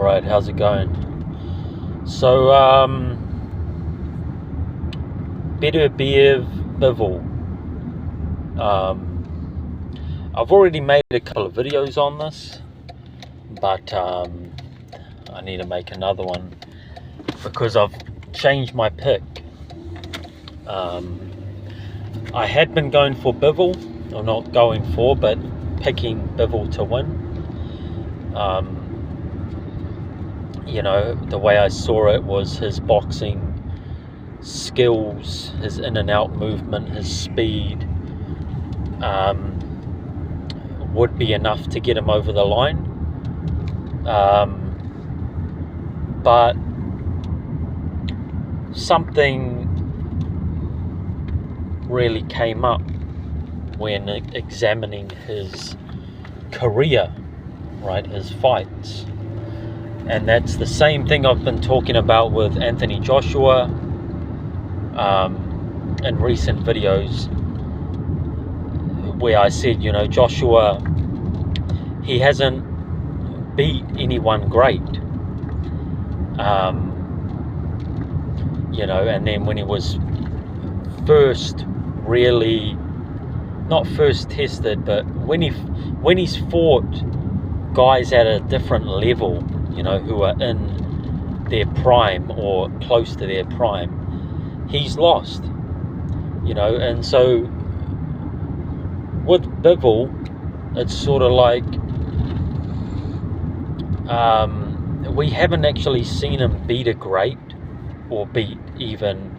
Alright, how's it going? So, Beterbiev, Bivol. I've already made a couple of videos on this, but I need to make another one because I've changed my pick. I had been going for Bivol, or not going for, but picking Bivol to win. The way I saw it was his boxing skills, his in and out movement, his speed would be enough to get him over the line. But something really came up when examining his career, right, his fights. And that's the same thing I've been talking about with Anthony Joshua in recent videos, where I said, Joshua, he hasn't beat anyone great. And then when he was first really, not first tested, but when he's fought guys at a different level, who are in their prime or close to their prime, he's lost, and so with Bivol, it's sort of like we haven't actually seen him beat a great, or beat even,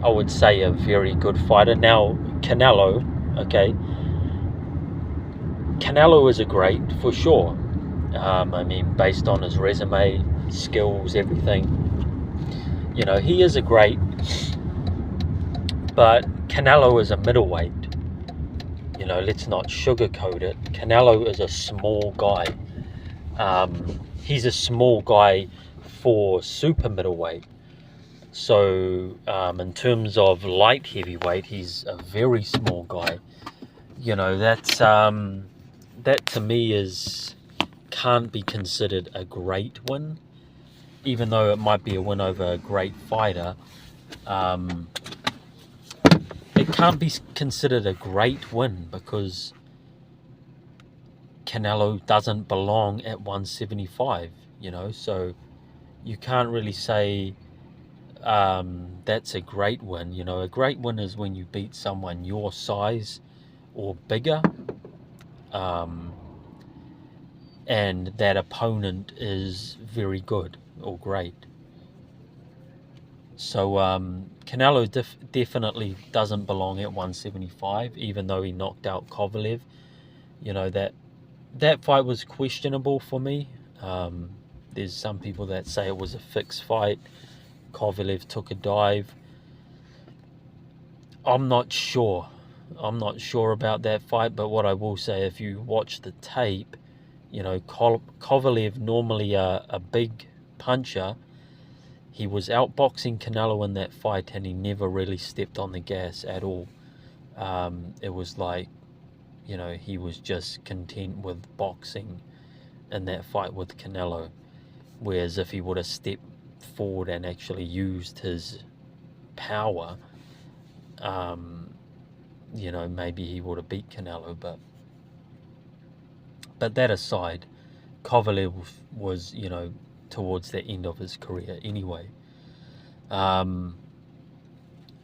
I would say, a very good fighter. Now, Canelo, Canelo is a great, for sure. Based on his resume, skills, everything, he is a great, but Canelo is a middleweight. Let's not sugarcoat it. Canelo is a small guy. He's a small guy for super middleweight. So in terms of light heavyweight, he's a very small guy. That's that to me can't be considered a great win, even though it might be a win over a great fighter. It can't be considered a great win because Canelo doesn't belong at 175, so you can't really say that's a great win. A great win is when you beat someone your size or bigger, and that opponent is very good or great. So Canelo definitely doesn't belong at 175, even though he knocked out Kovalev. That fight was questionable for me. There's some people that say it was a fixed fight. Kovalev took a dive. I'm not sure about that fight, but what I will say, if you watch the tape, Kovalev, normally a big puncher, he was outboxing Canelo in that fight, and he never really stepped on the gas at all. It was like, he was just content with boxing in that fight with Canelo. Whereas if he would have stepped forward and actually used his power, maybe he would have beat Canelo. But that aside, Kovalev was, towards the end of his career anyway. But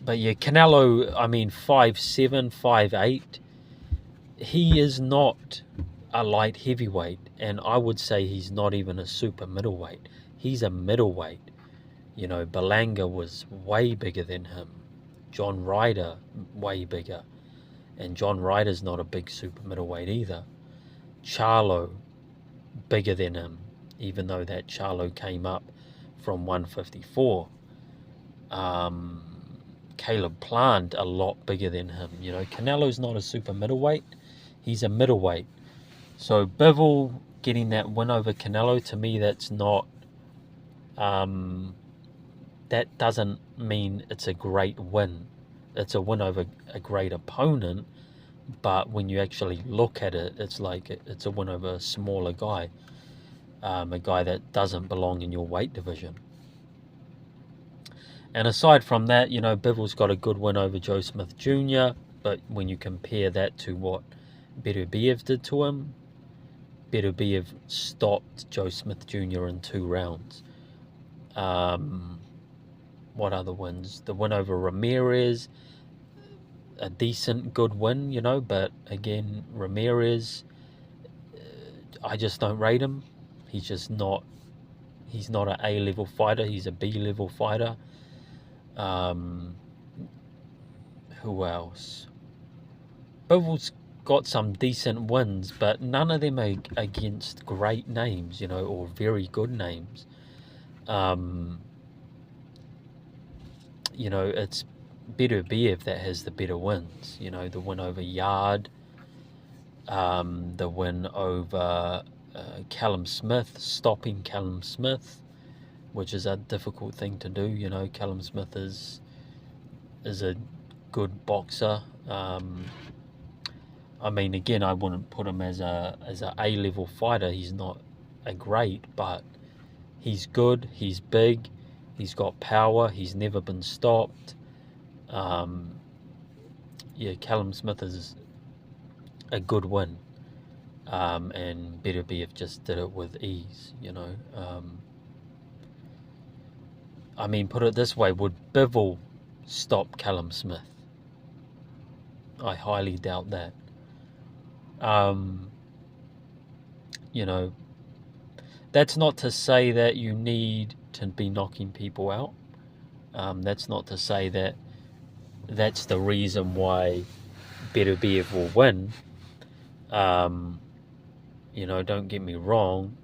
yeah, Canelo, 5'7", 5'8", he is not a light heavyweight, and I would say he's not even a super middleweight. He's a middleweight. Berlanga was way bigger than him. John Ryder, way bigger. And John Ryder's not a big super middleweight either. Charlo, bigger than him, even though that Charlo came up from 154. Caleb Plant, a lot bigger than him. Canelo's not a super middleweight. He's a middleweight. So Bivol getting that win over Canelo, to me, that's not... that doesn't mean it's a great win. It's a win over a great opponent, but when you actually look at it, it's like it's a win over a smaller guy. a guy that doesn't belong in your weight division. And aside from that, Bivol's got a good win over Joe Smith Jr., but when you compare that to what Beterbiev did to him, Beterbiev stopped Joe Smith Jr. in 2 rounds. What other wins? The win over Ramirez, a decent, good win, but again, Ramirez, I just don't rate him. He's not an A-level fighter, he's a B-level fighter. Who else? Bivol's got some decent wins, but none of them are against great names, or very good names. It's Beterbiev that has the better wins. The win over Yard, the win over Callum Smith, stopping Callum Smith, which is a difficult thing to do. Callum Smith is a good boxer. I mean, again, I wouldn't put him as a A-level fighter. He's not a great, but he's good. He's big. He's got power. He's never been stopped. Callum Smith is a good win. And Beterbiev just did it with ease, I mean, put it this way, would Bivol stop Callum Smith? I highly doubt that. That's not to say that you need to be knocking people out. That's not to say that that's the reason why Beterbiev will win. Don't get me wrong.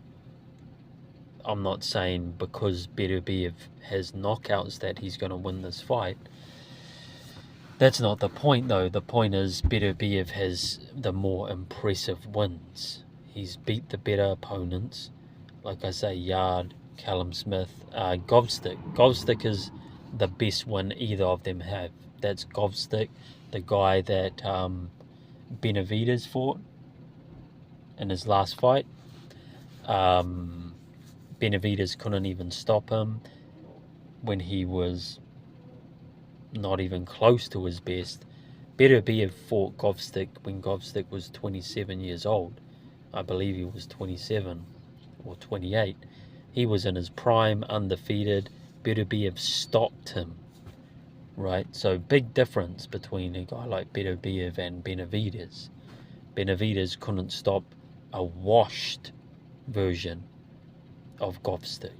I'm not saying because Beterbiev has knockouts that he's going to win this fight. That's not the point, though. The point is Beterbiev has the more impressive wins. He's beat the better opponents. Like I say, Yard, Callum Smith, Govstick. Govstick is the best win either of them have. That's Govstick, the guy that Benavidez fought in his last fight. Benavidez couldn't even stop him when he was not even close to his best. Beterbiev fought Govstick when Govstick was 27 years old. I believe he was 27 or 28. He was in his prime, undefeated. Beterbiev stopped him, right? So big difference between a guy like Beterbiev and Benavidez. Benavidez couldn't stop a washed version of Govstick,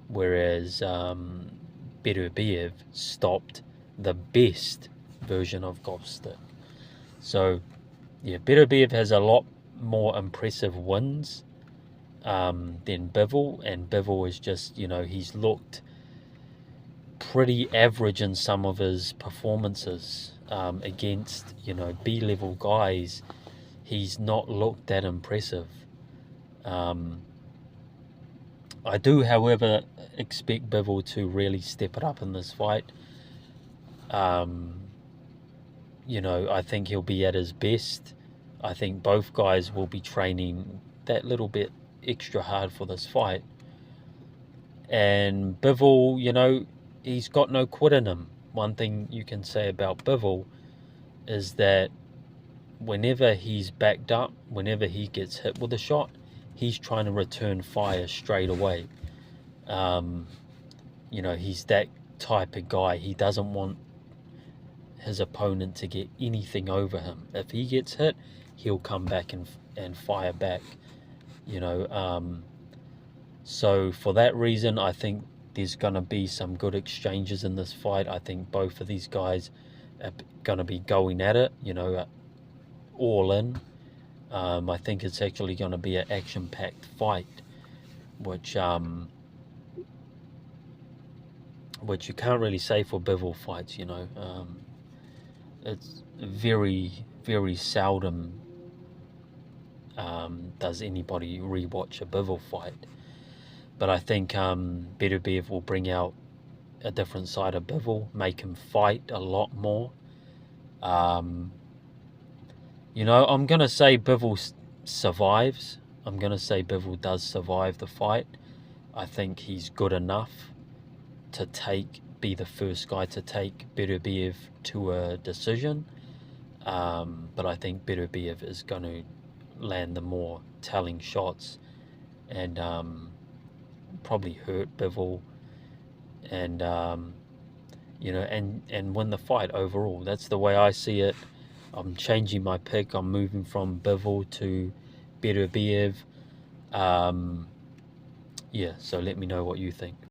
whereas Beterbiev stopped the best version of Govstick. So Beterbiev has a lot more impressive wins than Bivol, and Bivol is just, he's looked pretty average in some of his performances against, B-level guys. He's not looked that impressive. I do, however, expect Bivol to really step it up in this fight. I think he'll be at his best. I think both guys will be training that little bit extra hard for this fight. And Bivol, he's got no quit in him. One thing you can say about Bivol is that whenever he's backed up, whenever he gets hit with a shot, he's trying to return fire straight away. He's that type of guy. He doesn't want his opponent to get anything over him. If he gets hit, he'll come back and fire back. So for that reason, I think there's going to be some good exchanges in this fight. I think both of these guys are going to be going at it, all in. I think it's actually going to be an action-packed fight, which you can't really say for Bivol fights. It's very, very seldom does anybody rewatch a Bivol fight. But I think Beterbiev will bring out a different side of Bivol, make him fight a lot more. I'm going to say Bivol survives. I'm going to say Bivol does survive the fight. I think he's good enough to be the first guy to take Beterbiev to a decision. But I think Beterbiev is going to land the more telling shots and probably hurt Bivol and and win the fight overall. That's the way I see it. I'm changing my pick. I'm moving from Bivol to Beterbiev. Yeah, so let me know what you think.